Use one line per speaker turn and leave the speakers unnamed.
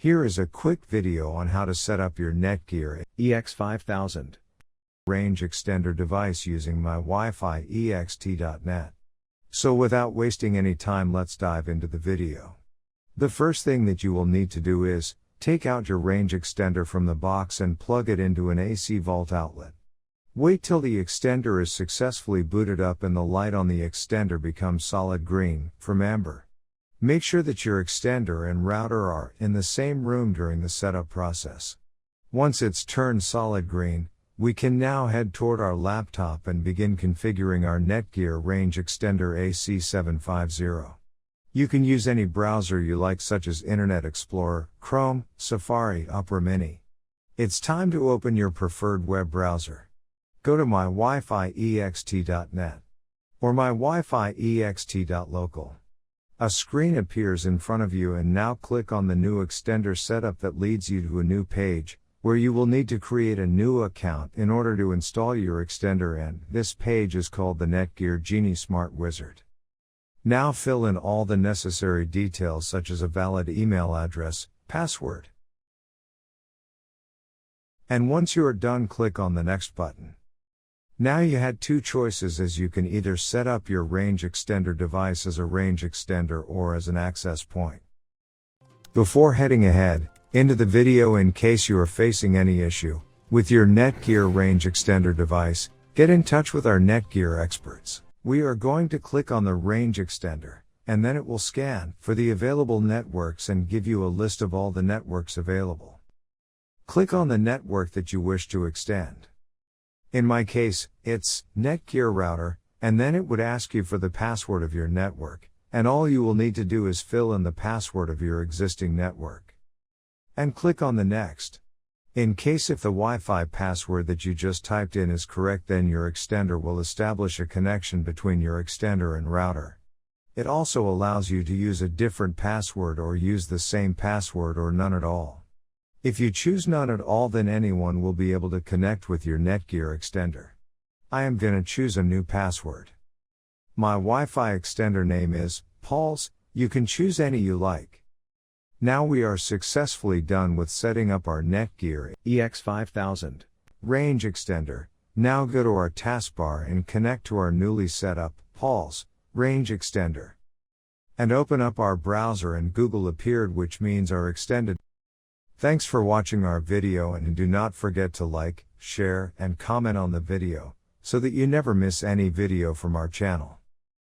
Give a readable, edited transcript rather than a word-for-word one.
Here is a quick video on how to set up your Netgear EX5000 range extender device using Mywifiext.net. So without wasting any time, let's dive into the video. The first thing that you will need to do is take out your range extender from the box and plug it into an AC volt outlet. Wait till the extender is successfully booted up and the light on the extender becomes solid green, from amber. Make sure that your extender and router are in the same room during the setup process. Once it's turned solid green, we can now head toward our laptop and begin configuring our Netgear Range Extender AC1200. You can use any browser you like, such as Internet Explorer, Chrome, Safari, Opera Mini. It's time to open your preferred web browser. Go to mywifiext.net or mywifiext.local. A screen appears in front of you, and now click on the new extender setup that leads you to a new page, where you will need to create a new account in order to install your extender, and this page is called the Netgear Genie Smart Wizard. Now fill in all the necessary details, such as a valid email address, password. And once you are done, click on the next button. Now you had two choices, as you can either set up your range extender device as a range extender or as an access point. Before heading ahead into the video, in case you are facing any issue with your Netgear range extender device, get in touch with our Netgear experts. We are going to click on the range extender, and then it will scan for the available networks and give you a list of all the networks available. Click on the network that you wish to extend. In my case, it's Netgear router, and then it would ask you for the password of your network, and all you will need to do is fill in the password of your existing network. And click on the next. In case if the Wi-Fi password that you just typed in is correct, then your extender will establish a connection between your extender and router. It also allows you to use a different password or use the same password or none at all. If you choose none at all, then anyone will be able to connect with your Netgear extender. I am gonna choose a new password. My Wi-Fi extender name is Paul's. You can choose any you like. Now we are successfully done with setting up our Netgear EX5000 range extender. Now go to our taskbar and connect to our newly set up Paul's range extender. And open up our browser, and Google appeared, which means our extended. Thanks for watching our video, and do not forget to like, share, and comment on the video, so that you never miss any video from our channel.